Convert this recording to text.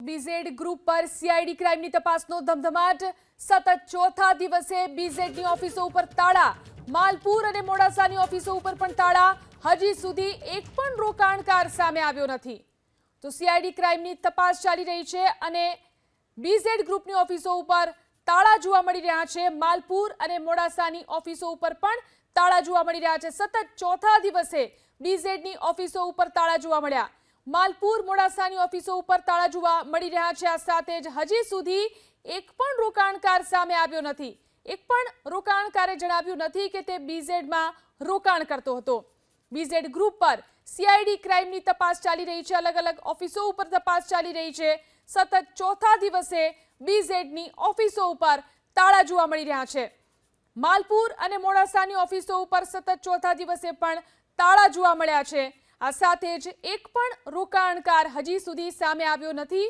BZ group પર CID ક્રાઇમની તપાસનો ધમધમાટ. સતત ચોથા દિવસે બીઝેડની ઓફિસો ઉપર તાળા. માલપુર અને મોડાસાની ઓફિસો ઉપર પણ તાળા. હજી સુધી એક પણ રોકાણકાર સામે આવ્યો નથી. તો સીઆઈડી ક્રાઇમની તપાસ ચાલી રહી છે અને બીઝેડ ગ્રુપની ઓફિસો ઉપર તાળા જોવા મળી રહ્યા છે. માલપુર અને મોડાસાની ઓફિસો ઉપર પણ તાળા જોવા મળી રહ્યા છે. સતત ચોથા દિવસે બીઝેડની ઓફિસો ઉપર તાળા જોવા મળ્યા. માલપુર મોડાસાની ઓફિસો ઉપર તાળા જોવા મળી રહ્યા છે. આ સાથે જ હજી સુધી એક પણ રોકાણકાર સામે આવ્યો નથી. એક પણ રોકાણકારે જણાવ્યું નથી કે તે બીઝેડમાં રોકાણ કરતો હતો. બીઝેડ ગ્રુપ પર સીઆઈડી ક્રાઇમની તપાસ ચાલી રહી છે. અલગ અલગ ઓફિસો ઉપર તપાસ ચાલી રહી છે. સતત ચોથા દિવસે બીઝેડની ઓફિસો ઉપર તાળા જોવા મળી રહ્યા છે. માલપુર અને મોડાસાની ઓફિસો ઉપર સતત ચોથા દિવસે પણ તાળા જોવા મળ્યા છે. આ સાથે જ એક પણ રોકાણકાર હજી સુધી સામે આવ્યો નથી.